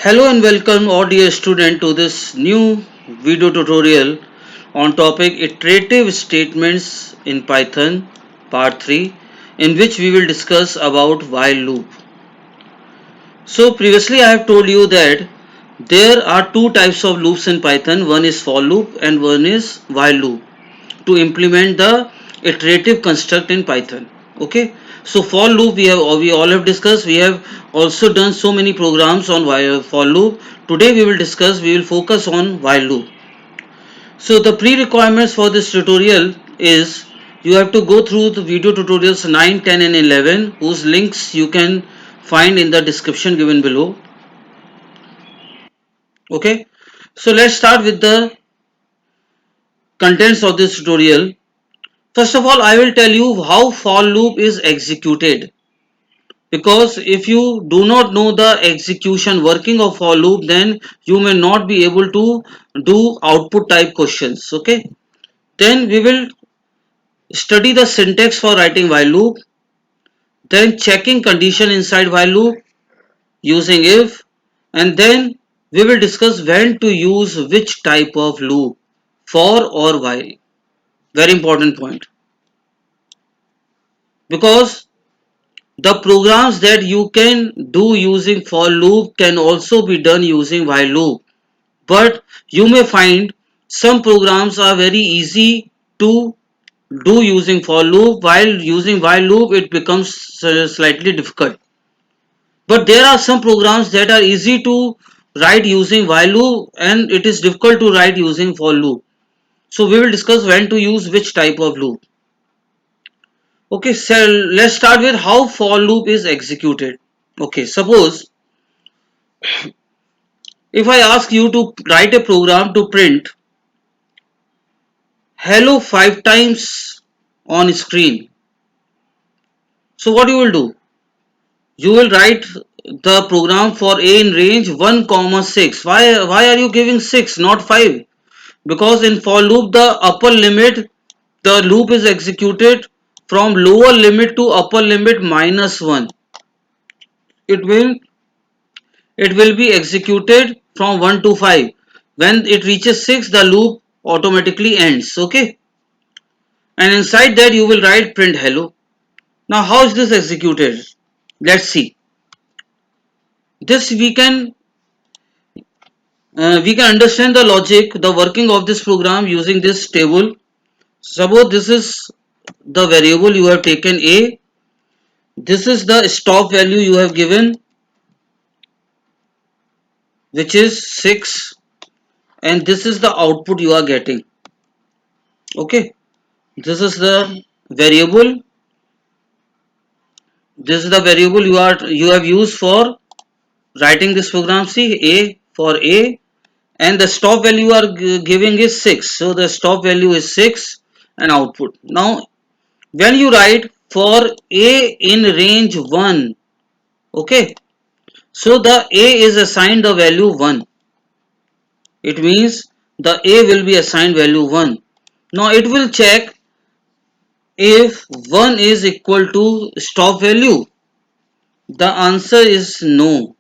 Hello and welcome all dear student to this new video tutorial on topic iterative statements in Python part 3 in which we will discuss about while loop. So previously I have told you that there are two types of loops in Python, one is for loop and one is while loop to implement the iterative construct in Python. Okay, so for loop we all have discussed. We have also done so many programs on while for loop. Today we will focus on while loop. So the pre-requirements for this tutorial is you have to go through the video tutorials 9, 10 and 11 whose links you can find in the description given below. Okay, so let's start with the contents of this tutorial. First of all, I will tell you how for loop is executed, because if you do not know the execution working of for loop, then you may not be able to do output type questions. Okay, then we will study the syntax for writing while loop, then checking condition inside while loop using if, and then we will discuss when to use which type of loop, for or while. Very important point, because the programs that you can do using for loop can also be done using while loop, but you may find some programs are very easy to do using for loop, while using while loop it becomes slightly difficult. But there are some programs that are easy to write using while loop and it is difficult to write using for loop. So we will discuss when to use which type of loop. Okay, so let's start with how for loop is executed. Okay, suppose if I ask you to write a program to print hello 5 times on screen, so what you will do? You will write the program for a in range 1 comma 6. Why are you giving 6 not 5? Because in for loop the upper limit, the loop is executed from lower limit to upper limit minus 1. It will it will be executed from 1 to 5. When it reaches 6, the loop automatically ends. Okay, and inside that you will write print hello. Now how is this executed? Let's see. This we can understand the logic, the working of this program using this table. Suppose this is the variable you have taken a, this is the stop value you have given which is 6, and this is the output you are getting. Okay, this is the variable, this is the variable you have used for writing this program. See, a for a, and the stop value you are giving is 6, so the stop value is 6 and output. Now when you write for a in range 1, okay, so the a is assigned the value 1. It means the a will be assigned value 1. Now it will check if 1 is equal to stop value. The answer is no.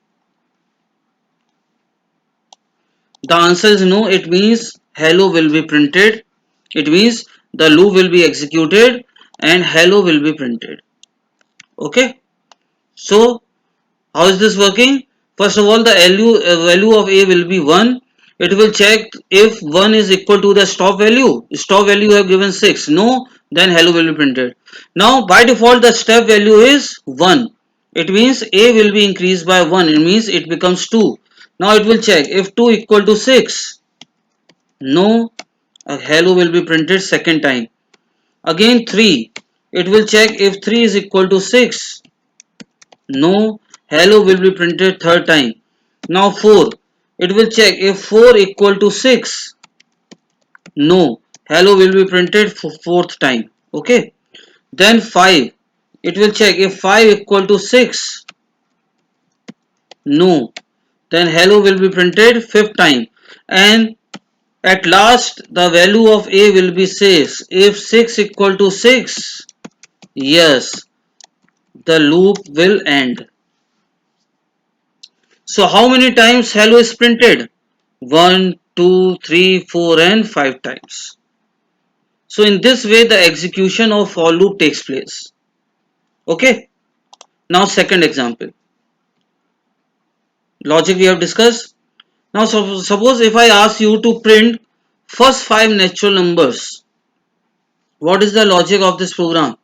The answer is no. It means hello will be printed. It means the loop will be executed and hello will be printed. Okay. So how is this working? First of all, the value of a will be 1. It will check if 1 is equal to the stop value. Stop value you have given 6. No, then hello will be printed. Now by default the step value is 1. It means a will be increased by 1. It means it becomes 2. Now it will check if 2 equal to 6. No, a hello will be printed second time. Again 3. It will check if 3 is equal to 6. No, hello will be printed third time. Now 4. It will check if 4 equal to 6. No, hello will be printed for fourth time. Okay. Then 5. It will check if 5 equal to 6. No. Then hello will be printed fifth time. And at last the value of a will be 6. If 6 equal to 6, yes, the loop will end. So how many times hello is printed? 1, 2, 3, 4 and 5 times. So in this way the execution of for loop takes place. Okay. Now second example. Logic we have discussed. Now suppose if I ask you to print first 5 natural numbers. What is the logic of this program?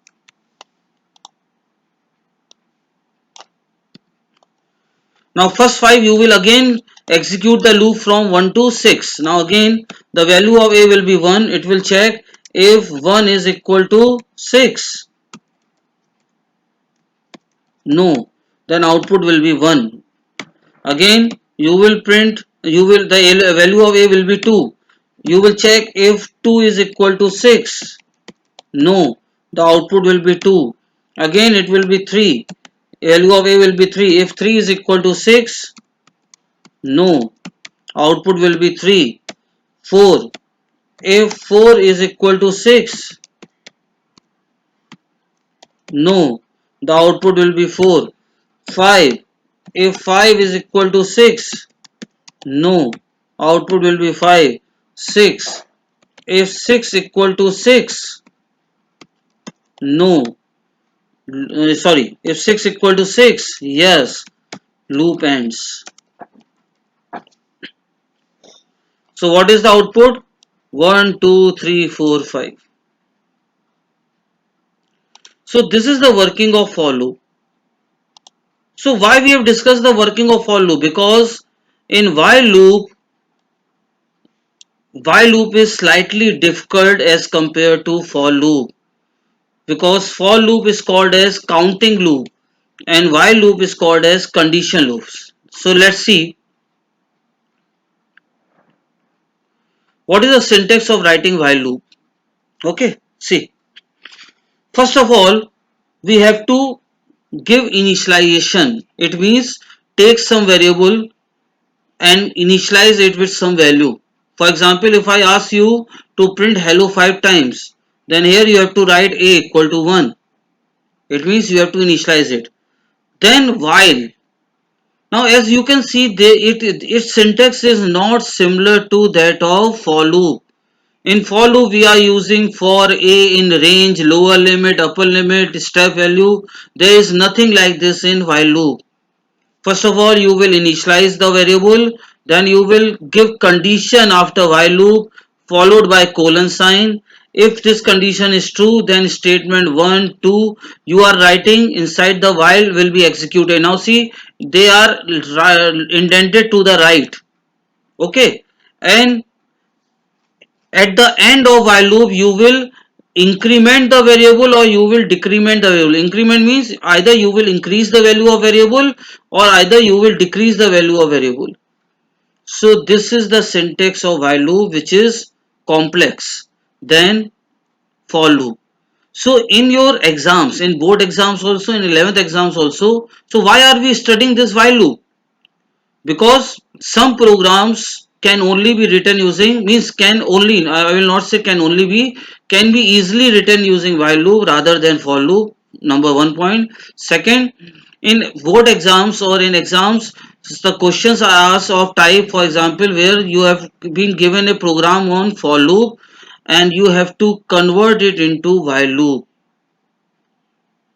Now first 5 you will again execute the loop from 1 to 6. Now again the value of a will be 1. It will check if 1 is equal to 6. No. Then output will be 1. Again you will print, the value of a will be 2. You will check if 2 is equal to 6. No. The output will be 2. Again it will be 3. Value of a will be 3. If 3 is equal to 6. No. Output will be 3. 4. If 4 is equal to 6. No. The output will be 4. 5. If 5 is equal to 6. No. Output will be 5. 6. If 6 equal to 6. No. Sorry. If 6 equal to 6. Yes. Loop ends. So what is the output? 1, 2, 3, 4, 5. So this is the working of for loop. So why we have discussed the working of for loop? Because in while loop is slightly difficult as compared to for loop, because for loop is called as counting loop and while loop is called as condition loops. So let's see what is the syntax of writing while loop. Okay, see, first of all we have to give initialization. It means take some variable and initialize it with some value. For example, if I ask you to print hello 5 times, then here you have to write a equal to 1. It means you have to initialize it. Then while. Now as you can see, its syntax is not similar to that of for loop. In for loop we are using for a in range, lower limit, upper limit, step value. There is nothing like this in while loop. First of all, you will initialize the variable, then you will give condition after while loop followed by colon sign. If this condition is true, then statement 1, 2 you are writing inside the while will be executed. Now see, they are indented to the right. Okay. And at the end of while loop, you will increment the variable or you will decrement the variable. Increment means either you will increase the value of variable or either you will decrease the value of variable. So this is the syntax of while loop, which is complex than for loop. So in your exams, in board exams also, in 11th exams also, so why are we studying this while loop? Because some programs can only be written using, means can only, I will not say can only be, can be easily written using while loop rather than for loop. Number one point. Second, in board exams or in exams, the questions are asked of type, for example, where you have been given a program on for loop and you have to convert it into while loop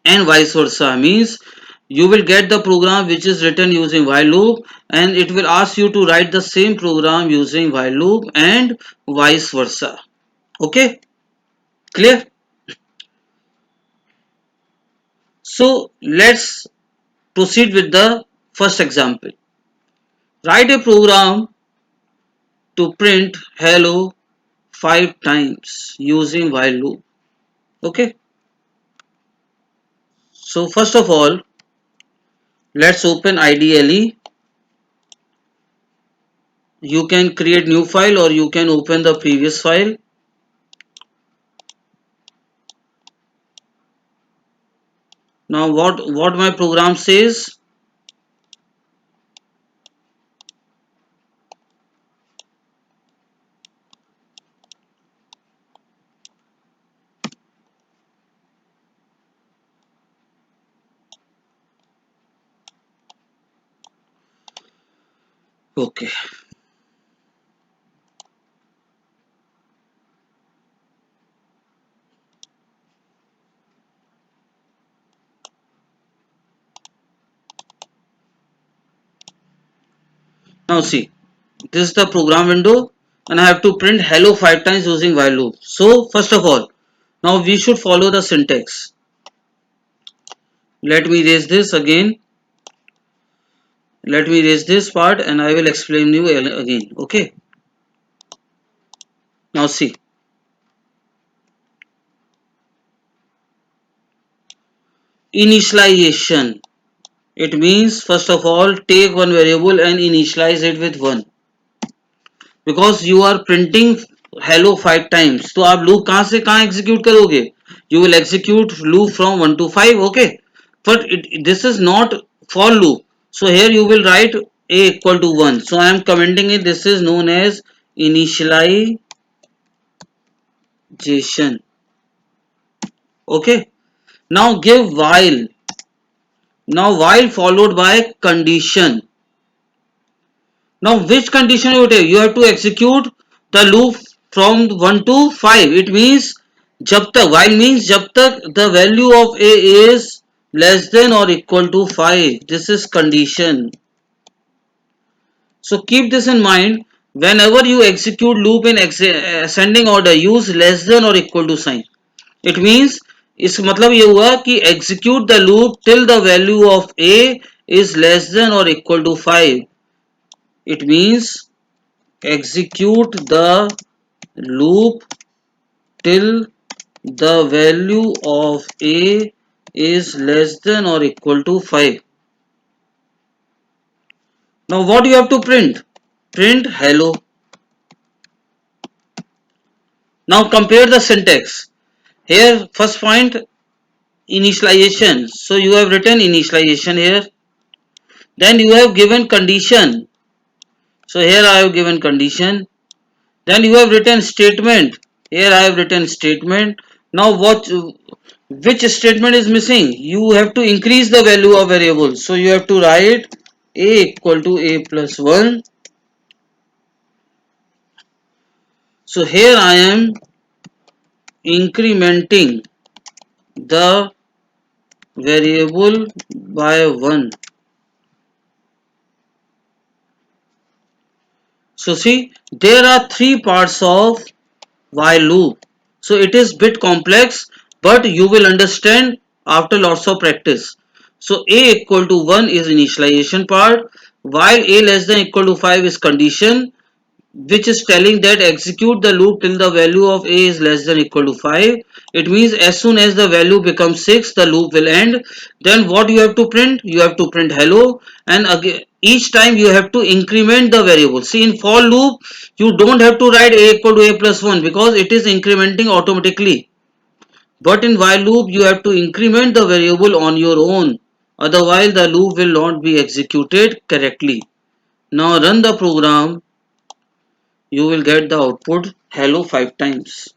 and vice versa. Means you will get the program which is written using while loop and it will ask you to write the same program using while loop and vice versa. Okay, clear? So let's proceed with the first example. Write a program to print hello 5 times using while loop. Okay, so first of all let's open IDLE. You can create new file or you can open the previous file. Now what my program says, Okay. Now see, this is the program window and I have to print hello 5 times using while loop. So first of all, now we should follow the syntax. Let me erase this again. Let me erase this part and I will explain you again. Okay. Now see, initialization. It means first of all take one variable and initialize it with 1, because you are printing hello 5 times. तो आप loop कहाँ से कहाँ execute करोगे? You will execute loop from 1 to 5. Okay, but this is not for loop. So here you will write a equal to 1. So I am commenting it. This is known as initialization. Okay, now give while. Now while followed by condition. Now which condition you take? You have to execute the loop from 1 to 5. It means jab tak, while means jab tak the value of a is less than or equal to 5. This is condition. So keep this in mind. Whenever you execute loop in ascending order, use less than or equal to sign. It means इस मतलब ये हुआ कि execute the loop till the value of a is less than or equal to 5. It means execute the loop till the value of a is less than or equal to 5. Now what you have to print? Print hello. Now compare the syntax. Here first point, initialization. So you have written initialization here. Then you have given condition. So here I have given condition. Then you have written statement. Here I have written statement. Now what, which statement is missing? You have to increase the value of variable. So you have to write a equal to a plus 1. So here I am incrementing the variable by 1. So see, there are three parts of while loop. So it is bit complex, but you will understand after lots of practice. So a equal to 1 is initialization part, while a less than equal to 5 is condition, which is telling that execute the loop till the value of a is less than equal to 5. It means as soon as the value becomes 6, the loop will end. Then what you have to print? You have to print hello, and again each time you have to increment the variable. See, in for loop you don't have to write a equal to a plus 1 because it is incrementing automatically. But in while loop you have to increment the variable on your own, otherwise the loop will not be executed correctly. Now run the program, you will get the output hello 5 times.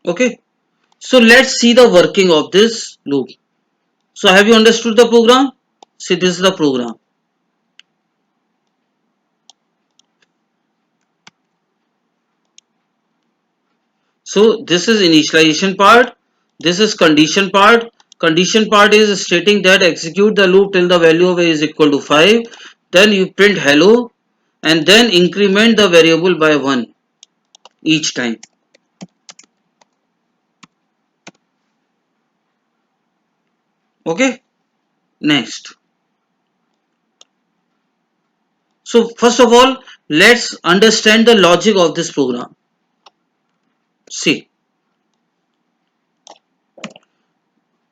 Okay, so let's see the working of this loop. So have you understood the program? See, this is the program. So this is initialization part, this is condition part. Condition part is stating that execute the loop till the value of a is equal to 5. Then you print hello and then increment the variable by 1 each time. Okay, next. So first of all, let's understand the logic of this program. See,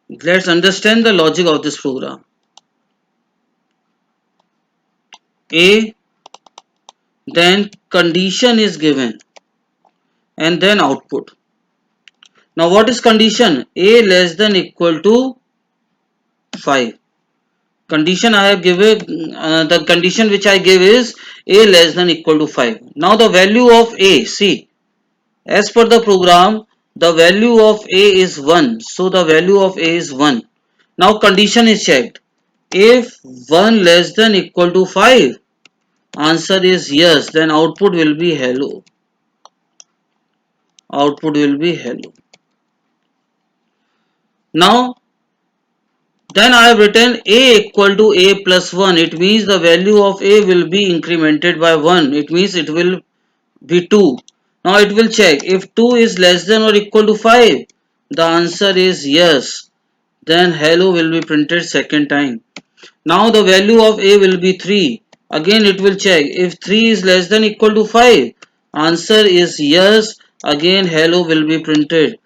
let's understand the logic of this program. A, then condition is given and then output. Now what is condition? A less than equal to 5. Condition I have given, the condition which I give is a less than equal to 5. Now the value of a, see, as per the program, the value of a is 1. So the value of a is 1. Now condition is checked. If 1 less than equal to 5, answer is yes, then output will be hello. Output will be hello. Now, then I have written a equal to a plus 1. It means the value of a will be incremented by 1. It means it will be 2. Now it will check if 2 is less than or equal to 5. The answer is yes. Then hello will be printed second time. Now the value of a will be 3. Again it will check if 3 is less than equal to 5. Answer is yes. Again hello will be printed.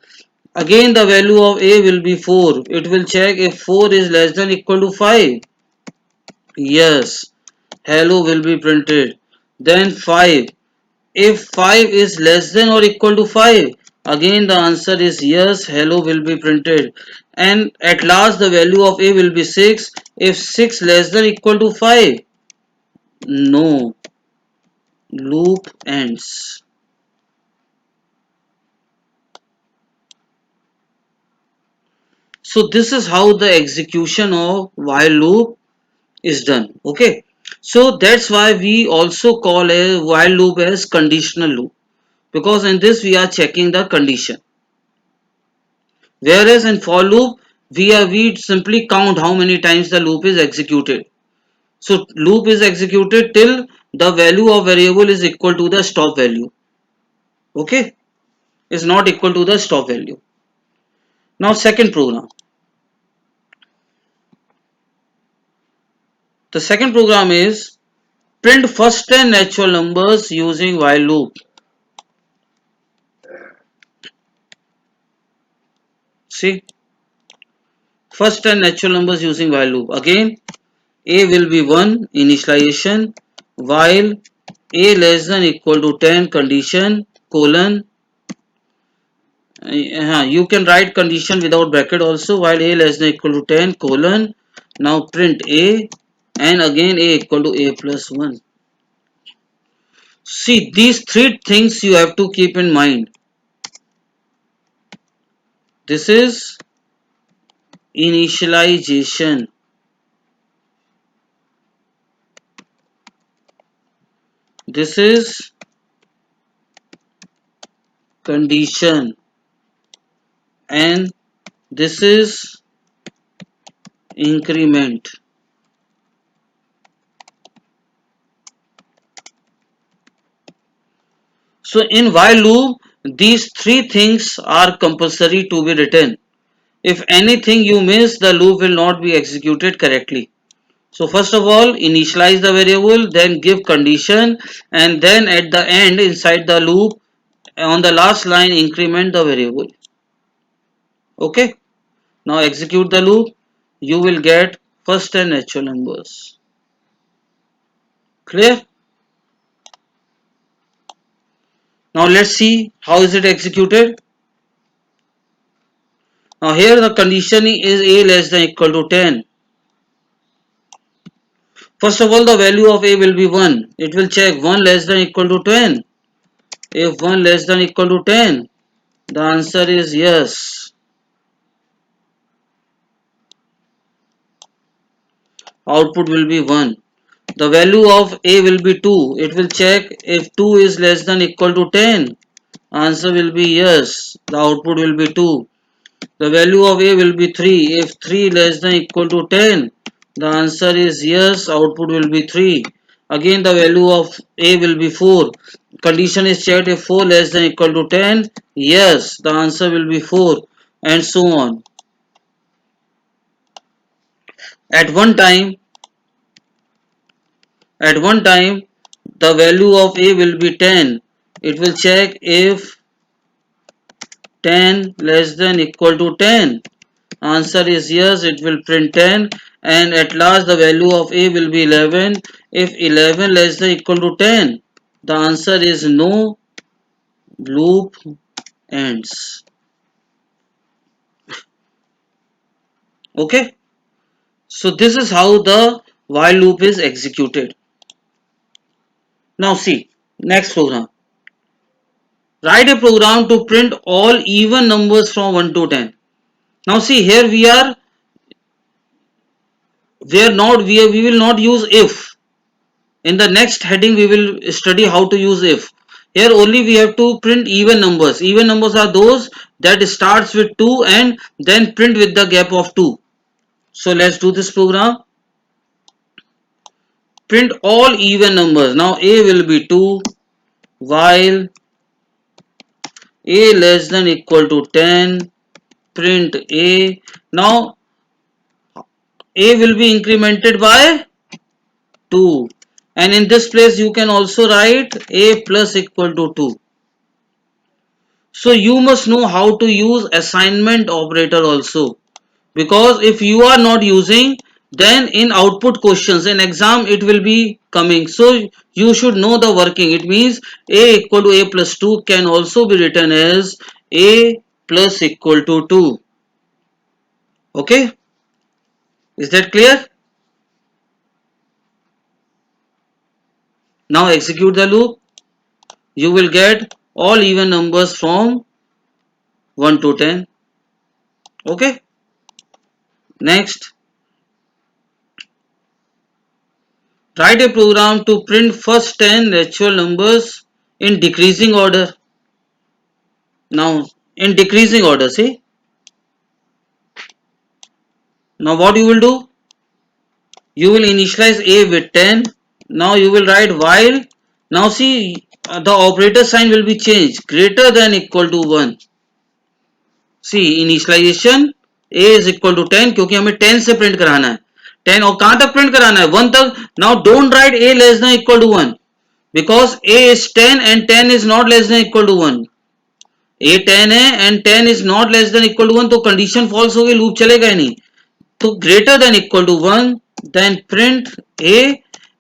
Again the value of a will be 4. It will check if 4 is less than equal to 5. Yes. Hello will be printed. Then 5. If 5 is less than or equal to 5. Again the answer is yes. Hello will be printed. And at last the value of a will be 6. If 6 less than equal to 5. No. Loop ends. So this is how the execution of while loop is done. Okay. So that's why we also call a while loop as conditional loop, because in this we are checking the condition. Whereas in for loop we simply count how many times the loop is executed. So loop is executed till the value of variable is equal to the stop value. Okay, is not equal to the stop value. Now second program. The second program is print first 10 natural numbers using while loop. See, first 10 natural numbers using while loop. Again, a will be 1 initialization while a less than equal to 10 condition colon. You can write condition without bracket also, while a less than equal to 10 colon. Now print a and again a equal to a plus 1. See, these three things you have to keep in mind. This is initialization. This is condition. And this is increment. So in while loop, these three things are compulsory to be written. If anything you miss, the loop will not be executed correctly. So first of all, initialize the variable, then give condition, and then at the end inside the loop, on the last line, increment the variable. Okay. Now execute the loop. You will get first 10 natural numbers. Clear? Now let's see how is it executed. Now here the condition is a less than equal to 10. First of all, the value of a will be 1. It will check 1 less than equal to 10. If 1 less than equal to 10, the answer is yes. Output will be 1. The value of a will be 2. It will check if 2 is less than equal to 10. Answer will be yes. The output will be 2. The value of a will be 3. If 3 less than equal to 10, the answer is yes. Output will be 3. Again the value of a will be 4. Condition is checked if 4 less than equal to 10. Yes, the answer will be 4, and so on. At one time, at one time, the value of a will be 10. It will check if 10 less than equal to 10. Answer is yes, it will print 10, and at last the value of a will be 11. If 11 less than equal to 10, the answer is no. Loop ends. Okay, so this is how the while loop is executed. Now see, next program. Write a program to print all even numbers from 1 to 10. Now see, here we are we will not use if. In the next heading we will study how to use if. Here only we have to print even numbers. Even numbers are those that starts with 2 and then print with the gap of 2. So let's do this program. Print all even numbers. Now a will be 2 while a less than equal to 10. Print a. Now a will be incremented by 2, and in this place you can also write a plus equal to 2. So you must know how to use assignment operator also, because if you are not using, then in output questions in exam it will be coming. So you should know the working. It means a equal to a plus 2 can also be written as a plus equal to 2. Okay, is that clear? Now execute the loop. You will get all even numbers from 1 to 10. Okay, next, write a program to print first 10 natural numbers in decreasing order. Now in decreasing order, see. Now what you will do? You will initialize a with 10. Now you will write while. Now see, the operator sign will be changed. Greater than equal to 1. See, initialization a is equal to 10 क्योंकि हमें 10 से print कराना है. 10 और कहां तक print कराना है? 1 तक. Now don't write a less than equal to 1, because a is 10 and 10 is not less than equal to 1. a 10 है and 10 is not less than equal to 1, तो कंडीशन फॉल्स हो गई, लूप चलेगा ही नहीं. तो greater than equal to 1, then print a.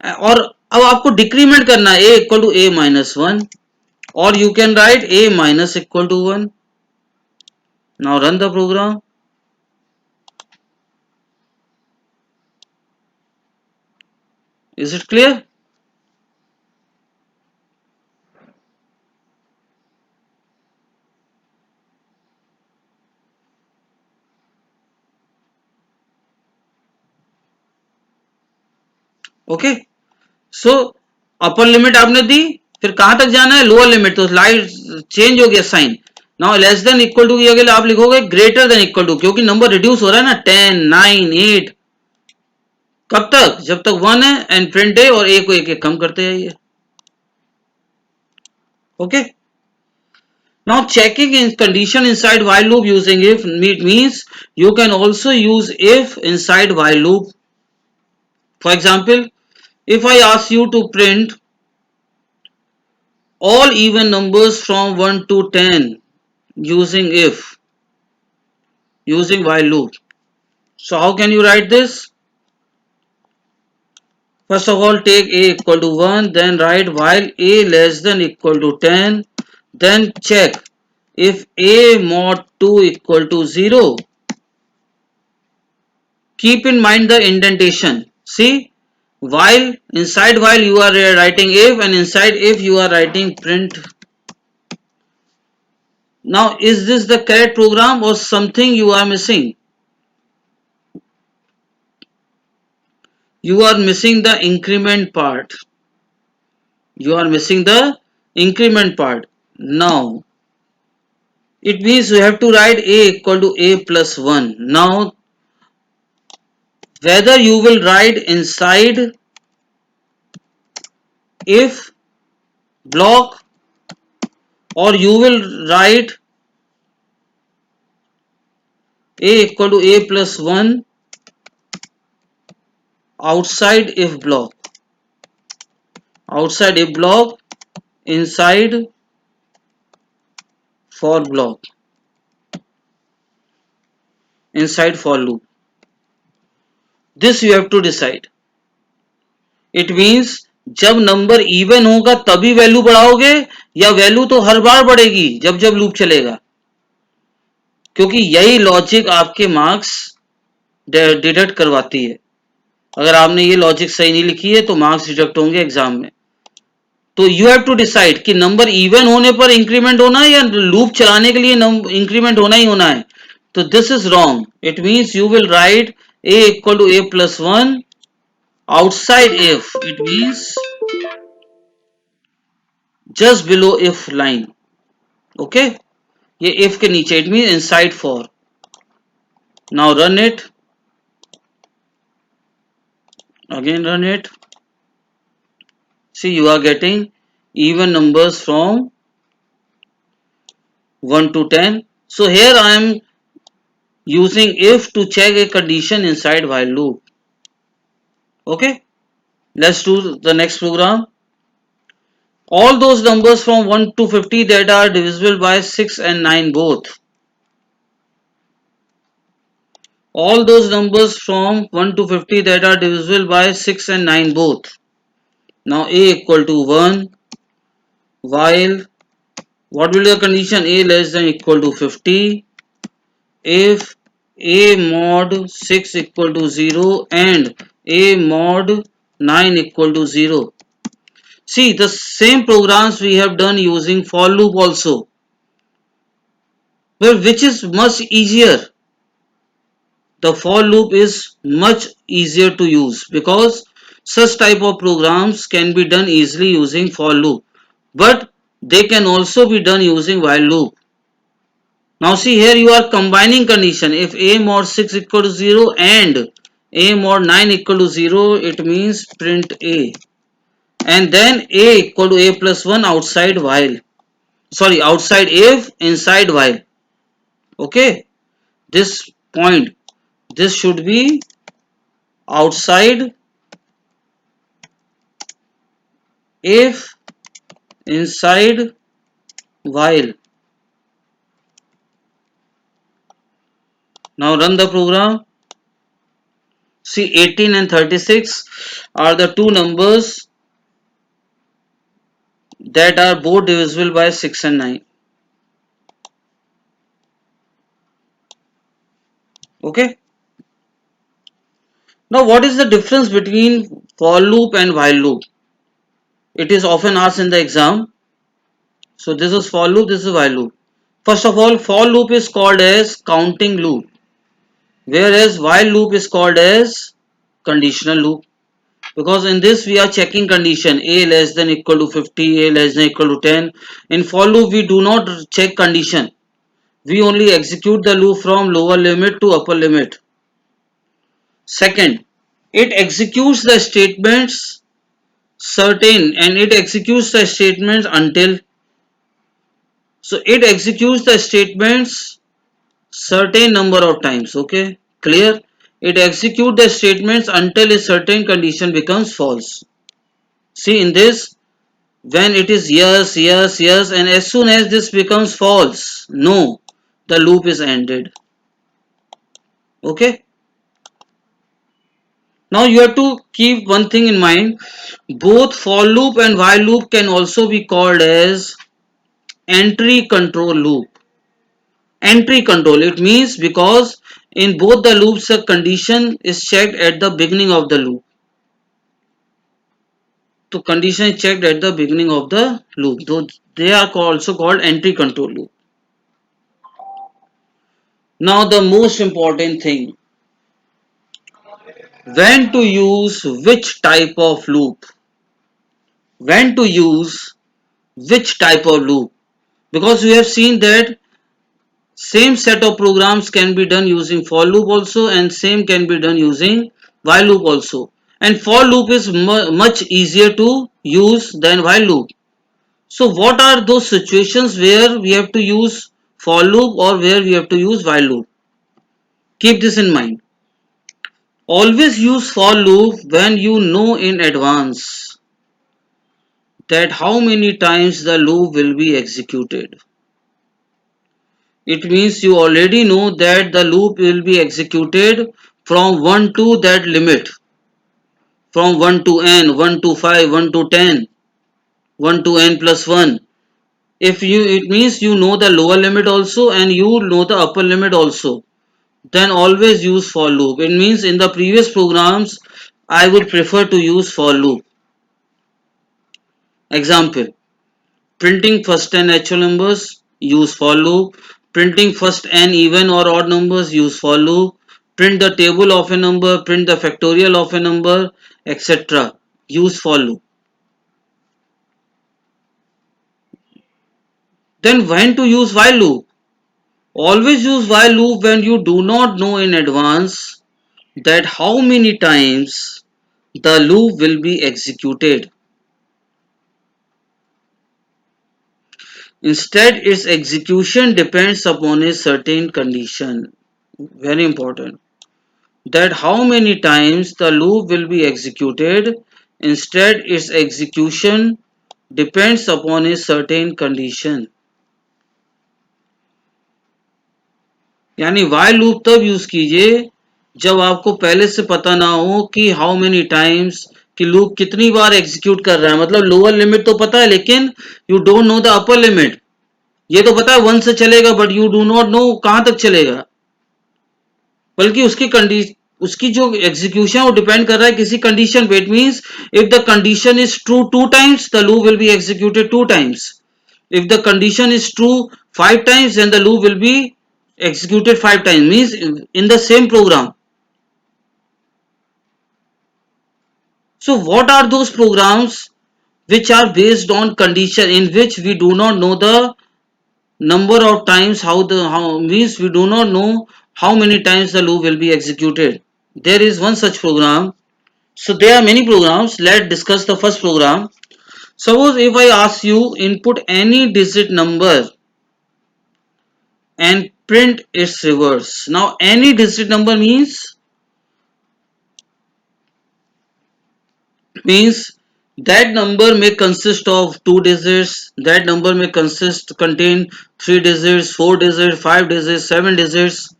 और अब आपको डिक्रीमेंट करना है a equal to a minus 1, और you can write a minus equal to 1. Now run the program. Is it clear? Okay, so upper limit आपने दी, फिर कहां तक जाना है? Lower limit. तो लाइट चेंज हो गया sign. Now less than equal to की जगह आप लिखोगे ग्रेटर देन इक्वल टू, क्योंकि नंबर रिड्यूस हो रहा है ना. 10, 9, 8. कब तक? जब तक 1 है एंड प्रिंट है, और a को एक एक कम करते जाइए. Okay, now checking in condition inside while loop using if means you can also use if inside while loop. For example, if I ask you to print all even numbers from 1 to 10 using if, using while loop. So how can you write this? First of all, take a equal to 1, then write while a less than equal to 10, then check if a mod 2 equal to 0. Keep in mind the indentation. See, while inside while you are writing if, and inside if you are writing print. Now is this the correct program or something you are missing? You are missing the increment part. You are missing the increment part. Now it means you have to write a equal to a plus 1. Now whether you will write inside if block, or you will write a equal to a plus 1 outside if block, outside if block, inside for block, inside for loop. This you have to decide. It means जब number even होगा तभी value बढ़ाओगे, या value तो हर बार बढ़ेगी जब जब loop चलेगा, क्योंकि यही लॉजिक आपके मार्क्स डिडक्ट करवाती है. अगर आपने ये लॉजिक सही नहीं लिखी है तो मार्क्स डिडक्ट होंगे एग्जाम में. तो यू हैव टू डिसाइड कि नंबर इवन होने पर इंक्रीमेंट होना है या लूप चलाने के लिए इंक्रीमेंट होना ही होना है. तो this is wrong. It means you will write a equal to a plus 1 outside if, it means just below if line. Okay, ये if के नीचे, it means inside for. Now run it, again run it. See, you are getting even numbers from 1 to 10. So here I am using if to check a condition inside while loop. Okay, let's do the next program. All those numbers from 1 to 50 that are divisible by 6 and 9 both. All those numbers from 1 to 50 that are divisible by 6 and 9 both. Now a equal to 1 while what will be the condition? A less than equal to 50 if a mod 6 equal to 0 and a mod 9 equal to 0. See, the same programs we have done using for loop also. Well, which is much easier? The for loop is much easier to use because such type of programs can be done easily using for loop, but they can also be done using while loop. Now see, here you are combining condition. If a mod 6 equal to 0 and a mod 9 equal to 0, it means print a, and then a equal to a plus 1 outside while, sorry, outside if, inside while. Okay, this point, this should be outside if, inside while. Now run the program. See, 18 and 36 are the two numbers that are both divisible by 6 and 9. Okay. Now what is the difference between for loop and while loop? It is often asked in the exam. So this is for loop, this is while loop. First of all, for loop is called as counting loop, whereas while loop is called as conditional loop. Because in this we are checking condition a less than equal to 50, a less than equal to 10. In for loop we do not check condition. We only execute the loop from lower limit to upper limit. Second, it executes the statements certain and it executes the statements until. So it executes the statements certain number of times. Okay, clear? It executes the statements until a certain condition becomes false. See, in this, when it is yes, yes, yes, and as soon as this becomes false, no, the loop is ended. Okay. Now you have to keep one thing in mind. Both for loop and while loop can also be called as entry control loop. Entry control, it means because in both the loops a condition is checked at the beginning of the loop. So condition is checked at the beginning of the loop. So they are also called entry control loop. Now the most important thing, when to use which type of loop. When to use which type of loop. Because we have seen that same set of programs can be done using for loop also and same can be done using while loop also. And for loop is much easier to use than while loop. So what are those situations where we have to use for loop or where we have to use while loop? Keep this in mind. Always use for loop when you know in advance that how many times the loop will be executed. It means you already know that the loop will be executed from 1 to that limit, from 1 to n, 1 to 5, 1 to 10, 1 to n plus 1. If you, it means you know the lower limit also and you know the upper limit also, then always use for loop. It means in the previous programs I would prefer to use for loop. Example, printing first 10 natural numbers, use for loop. Printing first n even or odd numbers, use for loop. print the table of a number, print the factorial of a number, etc. Use for loop. Then when to use while loop? Always use while loop when you do not know in advance that how many times the loop will be executed. Instead, its execution depends upon a certain condition. Very important. That how many times the loop will be executed. Instead, its execution depends upon a certain condition. यानी while loop तब use कीजिए जब आपको पहले से पता ना हो कि हाउ मेनी टाइम्स कि लूप कितनी बार एग्जीक्यूट कर रहा है. मतलब लोअर लिमिट तो पता है लेकिन you don't know the upper limit. ये तो पता है 1 से चलेगा but you do not know कहां तक चलेगा. बल्कि उसकी जो एग्जीक्यूशन वो डिपेंड कर रहा है किसी कंडीशन पे. It means if the condition is true 2 times the loop will be executed 2 times. If the condition is true 5 times, then the loop will be executed 5 times. Means in the same program. So what are those programs which are based on condition in which we do not know the number of times how means we do not know how many times the loop will be executed. There is one such program. So there are many programs. Let's discuss the first program. Suppose if I ask you input any digit number and print its reverse. Now any digit number means that number may consist of 2 digits, that number may contain 3 digits, 4 digits, 5 digits, 7 digits.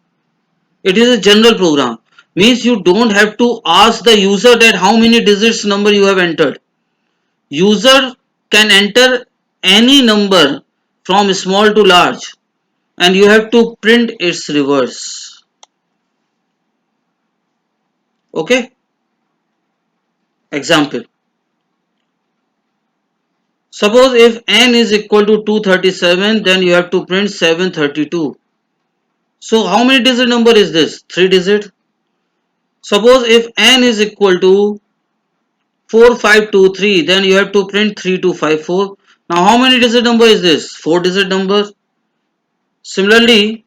It is a general program. Means you don't have to ask the user that how many digits number you have entered. User can enter any number from small to large and you have to print its reverse. Okay. Example. Suppose if n is equal to 237, then you have to print 732. So how many digit number is this? 3 digit. Suppose if n is equal to 4523, then you have to print 3254. Now how many digit number is this? 4 digit number. Similarly,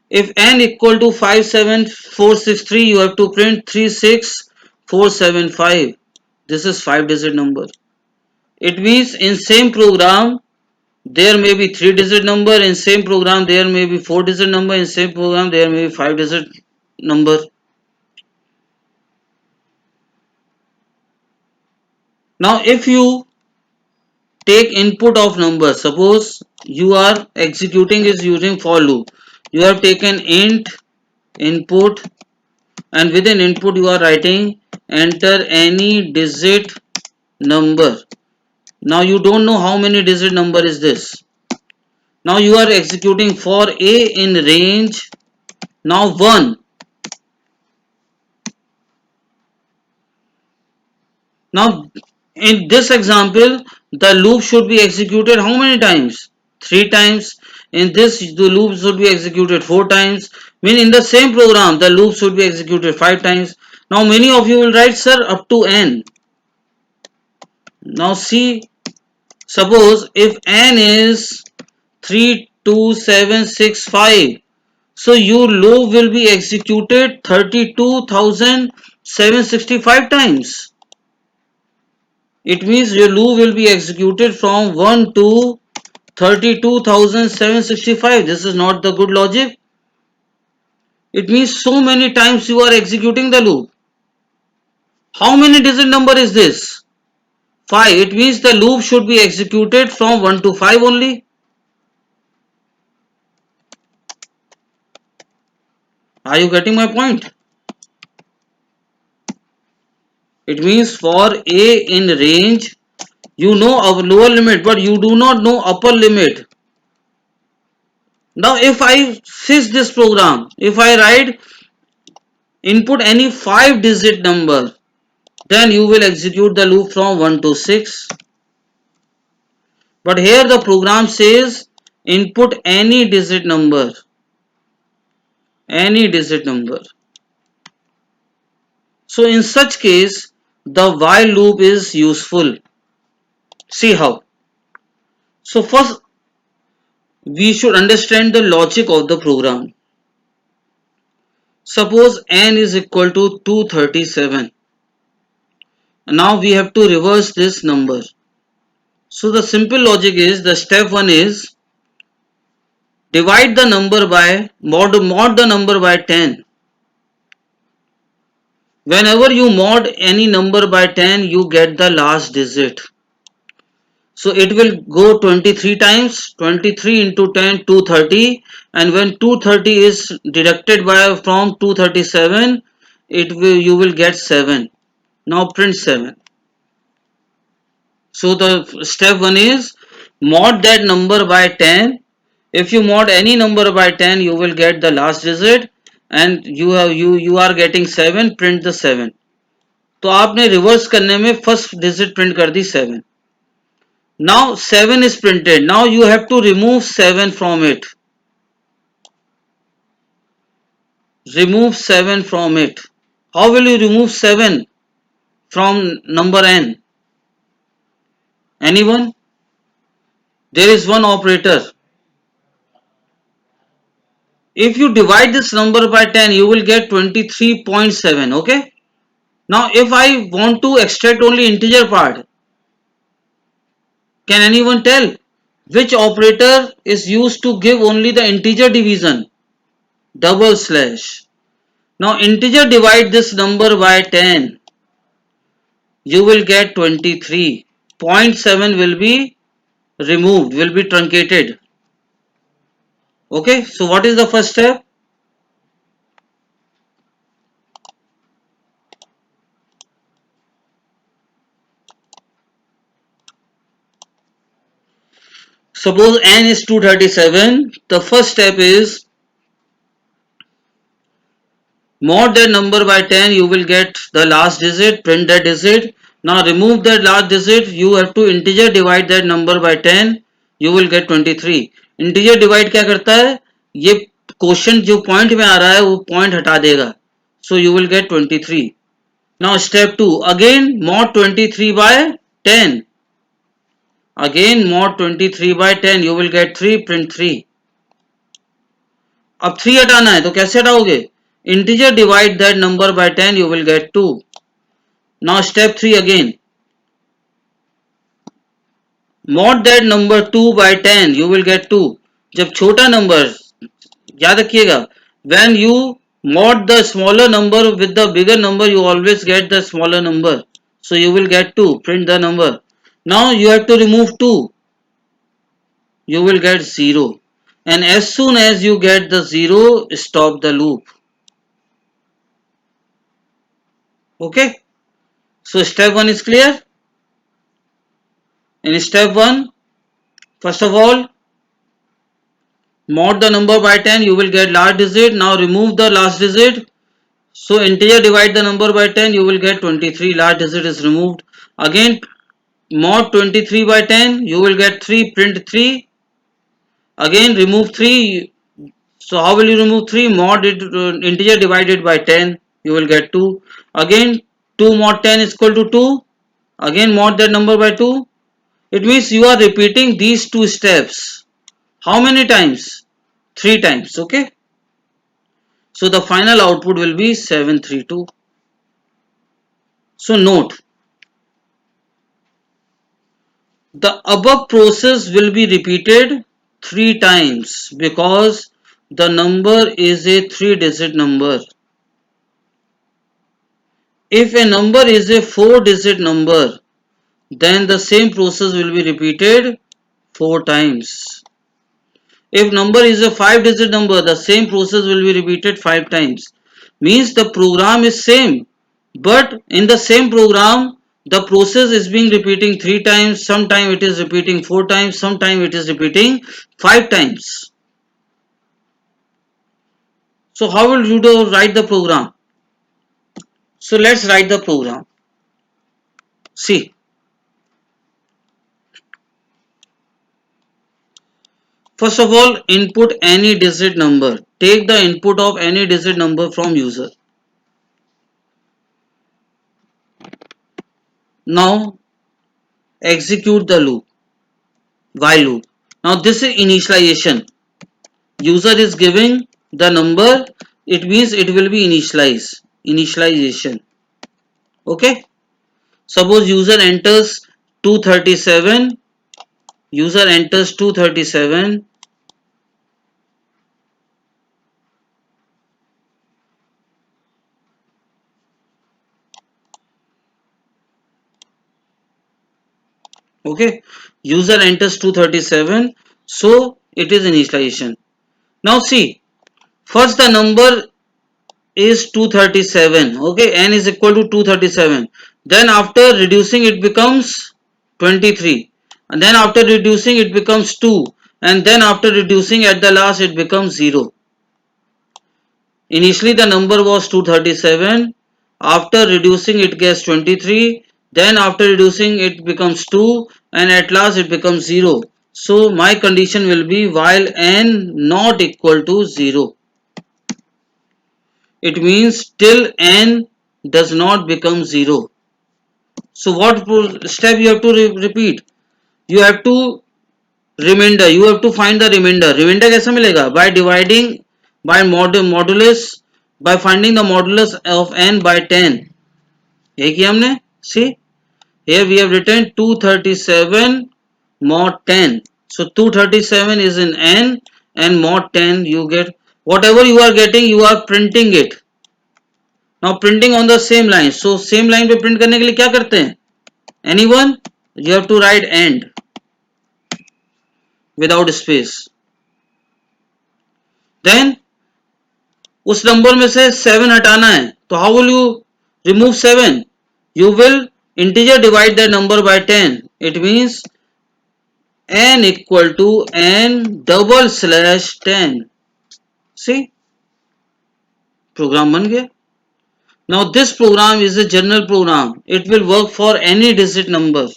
if n equal to 57463, you have to print 36475. This is 5 digit number. It means in same program there may be 3 digit number, in same program there may be 4 digit number, in same program there may be 5 digit number. Now if you take input of number, suppose you are executing is using for loop. You have taken int input and within input you are writing enter any digit number. Now you don't know how many digit number is this. Now you are executing for a in range now 1. Now in this example the loop should be executed how many times? 3 times. In this the loop should be executed 4 times. Mean in the same program the loop should be executed 5 times. Now many of you will write sir up to n. Now see, suppose if n is 32765, so your loop will be executed 32,765 times. It means your loop will be executed from 1 to 32,765. This is not the good logic. It means so many times you are executing the loop. How many digit number is this? 5. It means the loop should be executed from 1 to 5 only. Are you getting my point? It means for a in range, you know our lower limit, but you do not know upper limit. Now if I switch this program, if I write input any 5 digit number, then you will execute the loop from 1 to 6. But here the program says input any digit number. Any digit number. So in such case, the while loop is useful. See how. So first we should understand the logic of the program. Suppose n is equal to 237. Now we have to reverse this number. So the simple logic is, the step 1 is divide the number by mod the number by 10. Whenever you mod any number by 10, you get the last digit. So it will go 23 times, 23 into 10, 230, and when 230 is deducted by from 237, you will get 7. Now print 7. So the step 1 is mod that number by 10. If you mod any number by 10, you will get the last digit, and you are getting 7, print the 7. तो आपने reverse करने में first digit print कर दी 7. Now 7 is printed. Now you have to remove 7 from it. Remove 7 from it. How will you remove 7 from number n? Anyone? There is one operator. If you divide this number by 10, you will get 23.7. Okay. Now if I want to extract only integer part, can anyone tell which operator is used to give only the integer division? Double slash. Now integer divide this number by 10. You will get 23. 0.7 will be removed, will be truncated. Okay, so what is the first step? Suppose n is 237. The first step is mod that number by 10. You will get the last digit, print that digit. Now remove that last digit. You have to integer divide that number by 10. You will get 23. Integer divide क्या करता है? ये question जो point में आ रहा है वो point हटा देगा. So you will get 23. Now step 2. Again mod 23 by 10. Again mod 23 by 10. You will get 3, print 3. अब 3 हटाना है तो कैसे हटाओगे? Integer divide that number by 10. You will get 2. Now step 3 again. Mod that number 2 by 10. You will get 2. जब छोटा number, याद रखिएगा, when you mod the smaller number with the bigger number, you always get the smaller number. So you will get 2. Print the number. Now you have to remove 2. You will get 0. And as soon as you get the 0, stop the loop. Okay. So step 1 is clear. In step 1, first of all, mod the number by 10, you will get last digit. Now remove the last digit. So integer divide the number by 10, you will get 23. Last digit is removed. Again mod 23 by 10, you will get 3, print 3. Again remove 3. So how will you remove 3? Mod it, integer divided by 10, you will get 2. Again 2 mod 10 is equal to 2. Again mod that number by 2. It means you are repeating these two steps. How many times? 3 times. Okay. So the final output will be 732. So note, the above process will be repeated 3 times because the number is a 3-digit number. If a number is a 4-digit number, then the same process will be repeated 4 times. If number is a 5-digit number, the same process will be repeated 5 times. Means the program is same, but in the same program the process is being repeating 3 times, sometime it is repeating 4 times, sometime it is repeating 5 times. So how will you write the program? So let's write the program. See, first of all, input any digit number. Take the input of any digit number from user. Now execute the loop, while loop. Now this is initialization. User is giving the number, it means it will be initialization. Okay, suppose user enters 237, user enters 237. Okay, user enters 237, so it is initialization. Now see, first the number is 237. Okay, n is equal to 237. Then after reducing it becomes 23, and then after reducing it becomes 2, and then after reducing at the last it becomes 0. Initially the number was 237, after reducing it gets 23, then after reducing it becomes 2, and at last it becomes 0. So my condition will be while n not equal to 0. It means till n does not become 0. So what step you have to repeat? You have to remainder. You have to find the remainder. Remainder कैसे मिलेगा? By dividing by modulus, by finding the modulus of n by 10. यही किया हमने. See, here we have written 237 mod 10. So 237 is in n, and mod 10 you get whatever you are getting, you are printing it. Now printing on the same line. So same line पे print करने के लिए क्या करते हैं? Anyone? You have to write end without space. Then उस number में से 7 हटाना है, तो how will you remove 7? You will integer divide that number by 10. It means n equal to n double slash 10. See, program बन गया. Now this program is a general program. It will work for any digit number.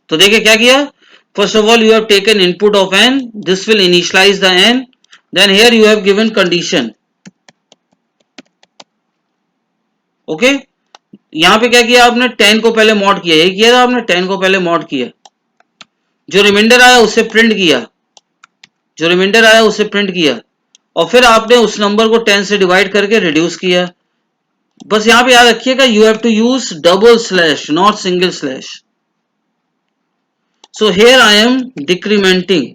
तो देखिए क्या किया. First of all, you have taken input of n. This will initialize the n. Then here you have given condition. Okay. यहाँ पे क्या किया आपने? 10 को पहले मॉड किया. यही किया था आपने, 10 को पहले मॉड किया. जो रिमाइंडर आया उसे प्रिंट किया. जो रिमाइंडर आया उसे प्रिंट किया. और फिर आपने उस नंबर को 10 से डिवाइड करके रिड्यूस किया. बस यहाँ पे याद रखिएगा, you have to use double slash, not single slash. So here I am decrementing.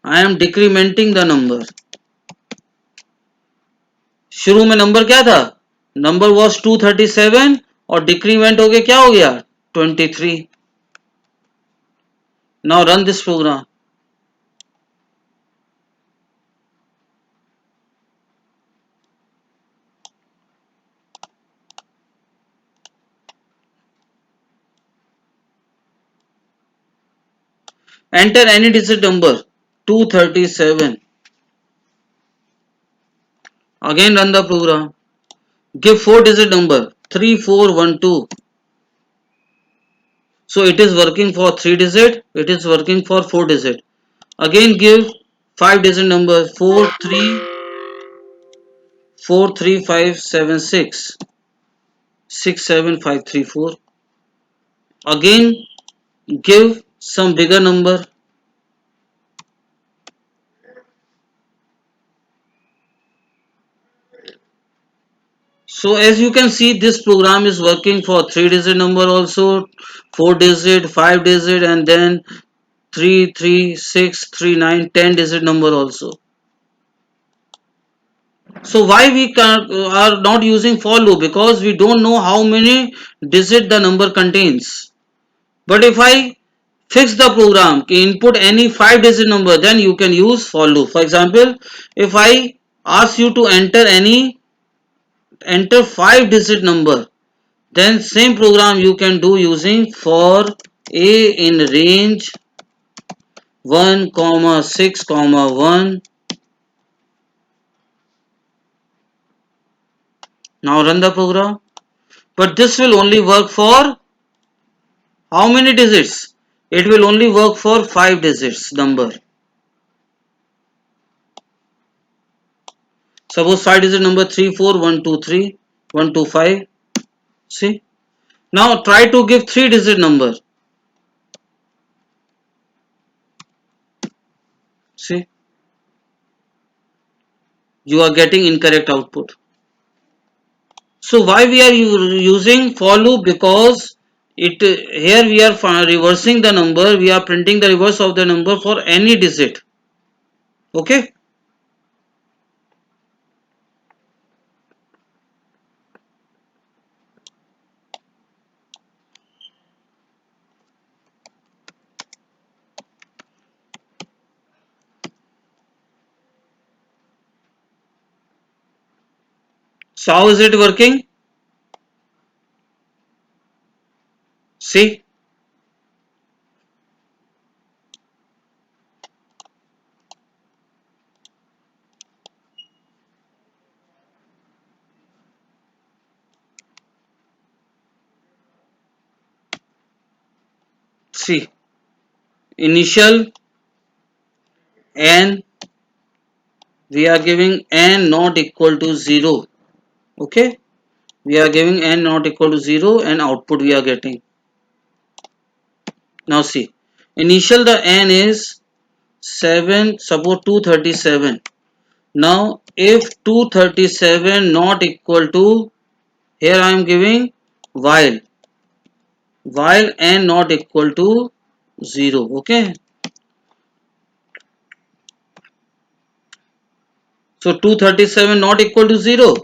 I am decrementing the number. शुरू में नंबर क्या था? नंबर was 237 और डिक्रीमेंट हो गया, क्या हो गया? 23. Now run this program. Enter any digit number. 237. Again run the program. Give 4 digit number. 3412. So it is working for 3 digit. It is working for 4 digit. Again give 5 digit number. 43576 67534. Again give some bigger number. So as you can see, this program is working for 3 digit number also, 4 digit, 5 digit, and then 3, 3, 6, 3, 9, 10 digit number also. So why we are not using for loop? Because we don't know how many digit the number contains. But if I fix the program, input any 5 digit number, then you can use for loop. For example, if I ask you to enter 5 digit number, then same program you can do using for a in range 1, 6, 1. Now run the program. But this will only work for how many digits? It will only work for 5 digits number. Suppose 5 digit number 34123. 125. See, now try to give 3-digit number. See, you are getting incorrect output. So why we are using for loop? Because it here we are reversing the number, we are printing the reverse of the number for any digit. Okay. So how is it working? See, see, initial n, we are giving n not equal to 0. Okay, we are giving n not equal to 0 and output we are getting. Now see, initial the n is 7, suppose 237. Now if 237 not equal to, here I am giving while n not equal to 0. Okay, so 237 not equal to 0.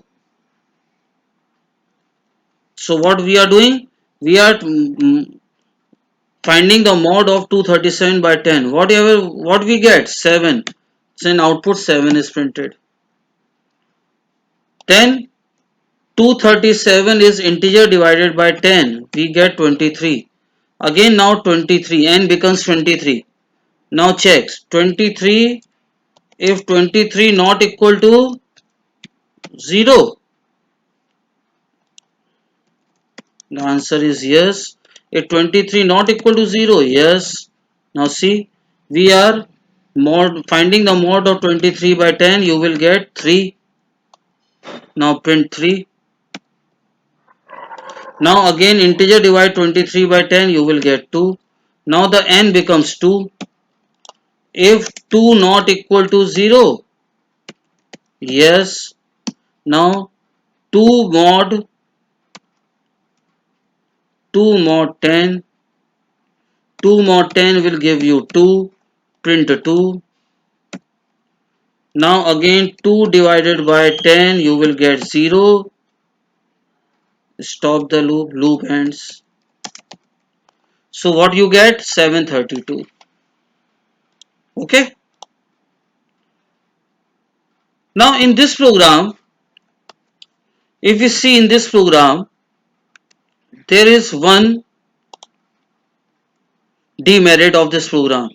So what we are doing, we are finding the mod of 237 by 10. What we get, 7. So in output 7 is printed. Then 237 is integer divided by 10, we get 23. Again now 23, n becomes 23. Now check 23, if 23 not equal to 0, the answer is yes. If 23 not equal to 0, yes. Now see, we are finding the mod of 23 by 10, you will get 3. Now print 3. Now again integer divide 23 by 10, you will get 2. Now the n becomes 2. If 2 not equal to 0, yes. Now 2 mod 2 mod 10, 2 mod 10 will give you 2, print 2. Now again 2 divided by 10, you will get 0. Stop the loop, loop ends. So what you get? 732. Okay. Now in this program, if you see in this program, there is one demerit of this program.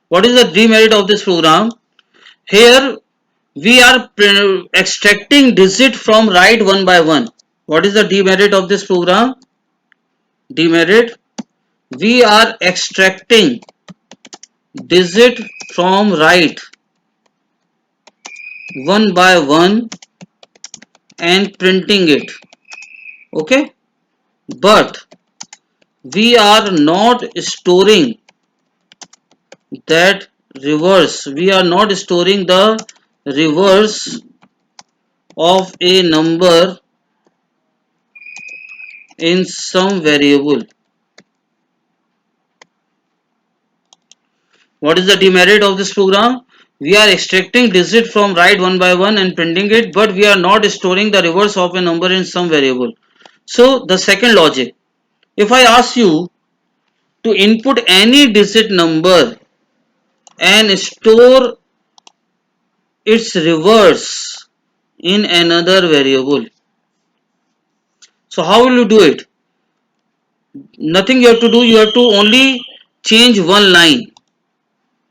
What is the demerit of this program? Here we are extracting digit from right one by one. What is the demerit of this program? Demerit, we are extracting digit from right one by one and printing it. Okay, but we are not storing that reverse, we are not storing the reverse of a number in some variable. What is the demerit of this program? We are extracting digit from right one by one and printing it, but we are not storing the reverse of a number in some variable. So the second logic, if I ask you to input any digit number and store its reverse in another variable, so how will you do it? Nothing you have to do, you have to only change one line.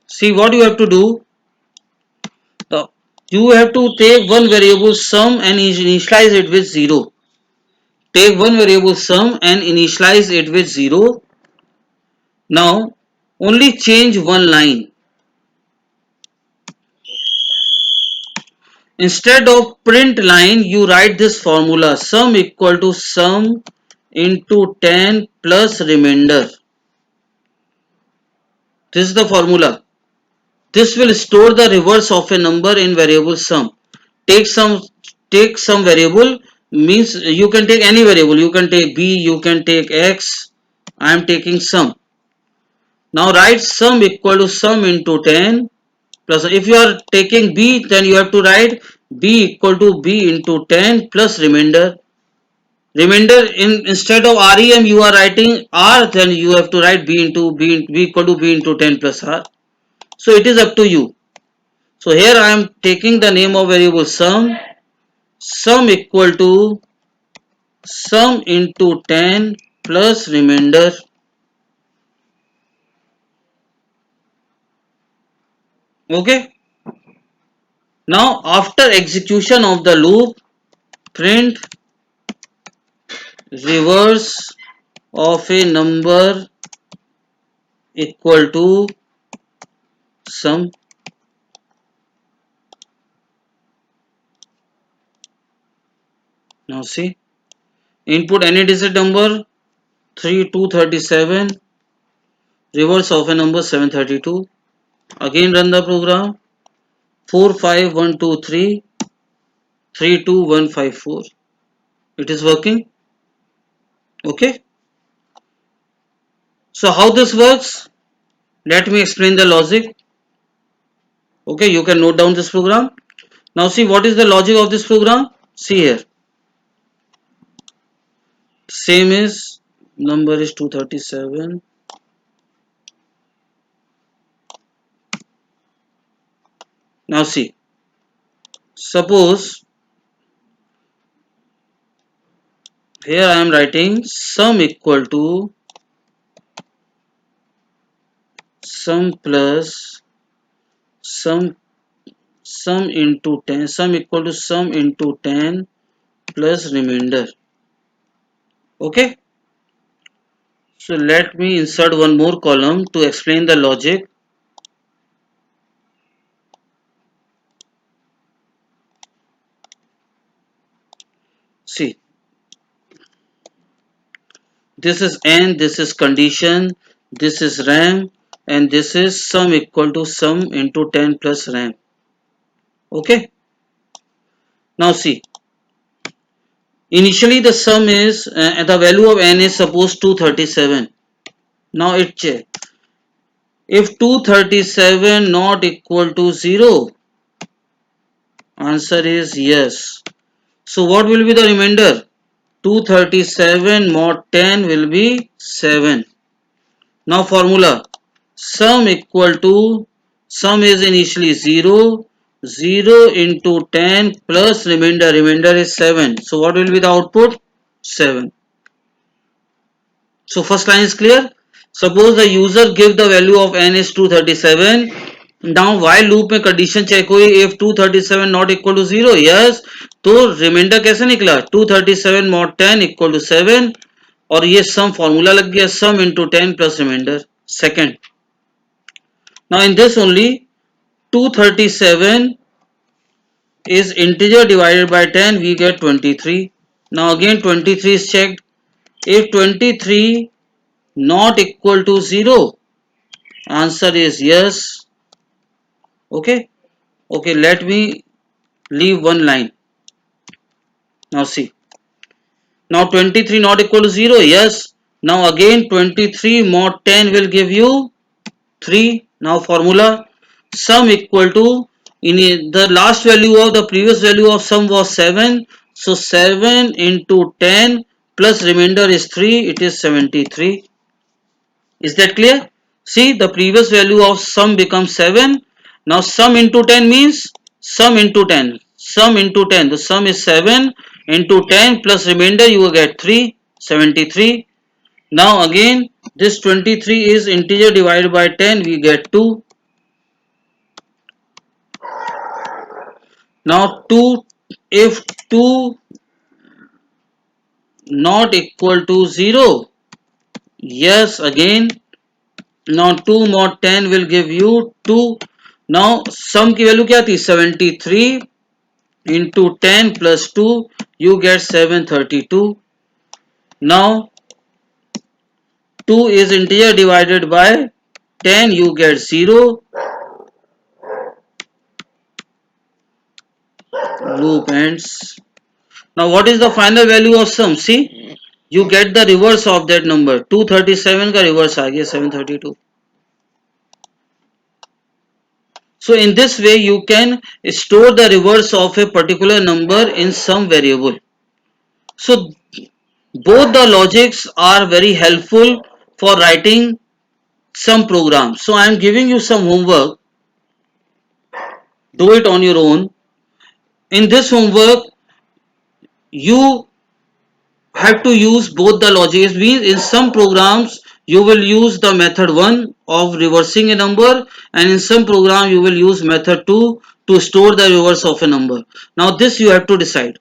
See what you have to do, you have to take one variable sum and initialize it with 0. Take one variable sum and initialize it with 0. Now only change one line. Instead of print line, you write this formula, sum equal to sum into 10 plus remainder. This is the formula. This will store the reverse of a number in variable sum. Take some variable, means you can take any variable. You can take b, you can take x. I am taking sum. Now write sum equal to sum into 10 plus, if you are taking b, then you have to write b equal to b into 10 plus remainder. Remainder, instead of rem you are writing r, then you have to write b equal to b into 10 plus r. So it is up to you. So here I am taking the name of variable sum equal to sum into 10 plus remainder. Okay. Now after execution of the loop, print reverse of a number equal to sum. Now see, input any digit number 3237, reverse of a number 732. Again run the program, 45123 32154. It is working. Okay. So how this works? Let me explain the logic. Okay, you can note down this program. Now see, what is the logic of this program? See here. Same is, number is 237. Now see, suppose here I am writing sum equal to sum plus sum into 10, sum equal to sum into 10 plus remainder. Okay. So let me insert one more column to explain the logic. See, this is n, this is condition, this is RAM, and this is sum equal to sum into 10 plus RAM. Okay. Now see, initially the sum is, the value of n is suppose 237. Now it check. If 237 not equal to 0, answer is yes. So what will be the remainder? 237 mod 10 will be 7. Now formula, sum equal to, sum is initially 0, 0 into 10 plus remainder is 7. So what will be the output? 7. So first line is clear. Suppose the user give the value of n is 237. Now while loop में condition check हुई, if 237 not equal to 0, yes, तो remainder कैसे निकला? 237 mod 10 equal to 7, और ये sum formula लग गया, sum into 10 plus remainder. Second, now in this only 237 is integer divided by 10, we get 23. Now again 23 is checked. If 23 not equal to 0, answer is yes. Okay. Okay, let me leave one line. Now see. Now 23 not equal to 0, yes. Now again 23 mod 10 will give you 3. Now formula, sum equal to, in the last value of the previous value of sum was 7. So 7 into 10 plus remainder is 3. It is 73. Is that clear? See, the previous value of sum becomes 7. Now sum into 10 means sum into 10. Sum into 10. The sum is 7 into 10 plus remainder you will get 3. 73. Now again this 23 is integer divided by 10, we get 2. Now 2, if 2 not equal to 0, yes, again. Now 2 mod 10 will give you 2. Now sum की value क्या थी? 73 into 10 plus 2, you get 732. Now 2 is integer divided by 10, you get 0. Loop ends. Now what is the final value of sum? See, you get the reverse of that number. 237 का reverse आ गया 732. So in this way you can store the reverse of a particular number in some variable. So both the logics are very helpful for writing some programs. So I am giving you some homework. Do it on your own. In this homework, you have to use both the logics. Means in some programs you will use the method 1 of reversing a number, and in some program you will use method 2 to store the reverse of a number. Now this you have to decide.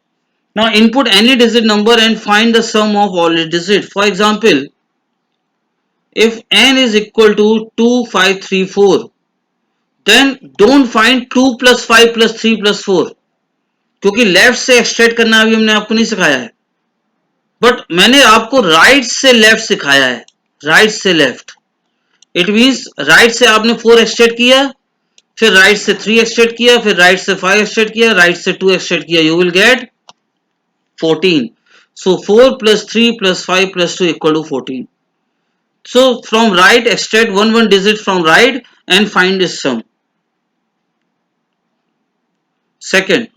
Now input any digit number and find the sum of all its digits. For example, if n is equal to 2534, then don't find 2 plus 5 plus 3 plus 4, क्योंकि left से extract करना अभी हमने आपको नहीं सिखाया है, but मैंने आपको राइट से लेफ्ट सिखाया है. राइट से लेफ्ट इट मींस राइट से आपने 4 एक्सट्रैक्ट किया, फिर राइट से 3 एक्सट्रैक्ट किया, फिर राइट से 5 एक्सट्रैक्ट किया, राइट से 2 एक्सट्रैक्ट किया, you will get 14. So 4 plus 3 plus 5 plus 2 equal to 14. So from right extract one digit from right and find its sum. Second,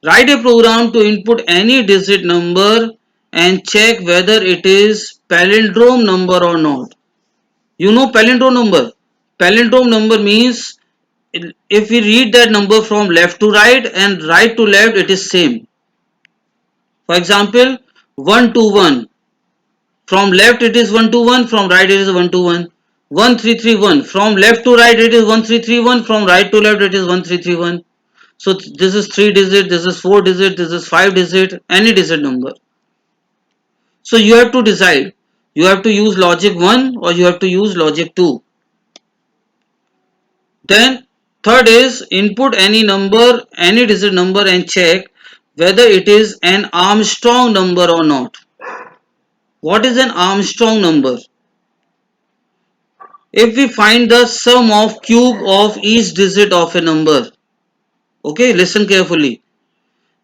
write a program to input any digit number and check whether it is palindrome number or not. You know palindrome number? Palindrome number means if we read that number from left to right and right to left, it is same. For example, 1 to 1. From left it is 1 to 1, from right it is 1 to 1. 1331. From left to right it is 1331, from right to left it is 1331. So this is 3 digit, this is 4 digit, this is 5 digit, any digit number. So you have to decide. You have to use logic 1 or you have to use logic 2. Then third is input any number, any digit number and check whether it is an Armstrong number or not. What is an Armstrong number? If we find the sum of cube of each digit of a number, okay, listen carefully.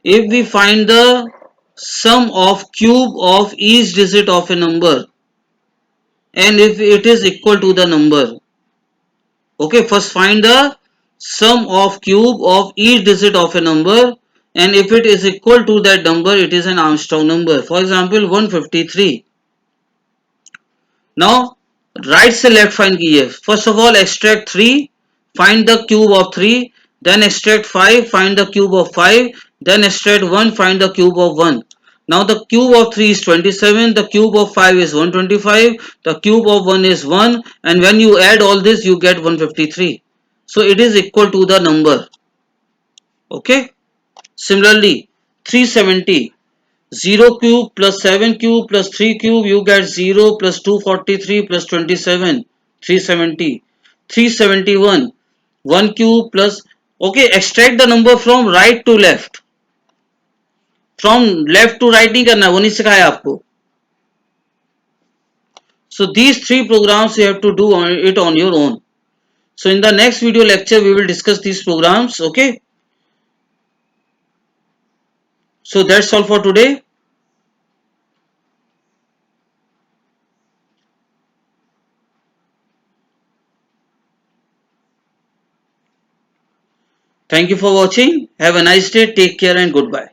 If we find the sum of cube of each digit of a number and if it is equal to the number, okay, first find the sum of cube of each digit of a number, and if it is equal to that number, it is an Armstrong number. For example, 153. Now right से left find कीजिए. First of all extract 3, find the cube of 3, then extract 5, find the cube of 5, then extract 1, find the cube of 1. Now the cube of 3 is 27, the cube of 5 is 125, the cube of 1 is 1, and when you add all this you get 153. So it is equal to the number. Okay. Similarly 370. 0 cube plus 7 cube plus 3 cube, you get 0 plus 243 plus 27, 370. 371. 1 cube plus, okay, extract the number from right to left. From left to right नहीं करना, वो नहीं सिखाया आपको. So these three programs you have to do it on your own. So in the next video lecture we will discuss these programs. Okay. So that's all for today. Thank you for watching. Have a nice day. Take care and goodbye.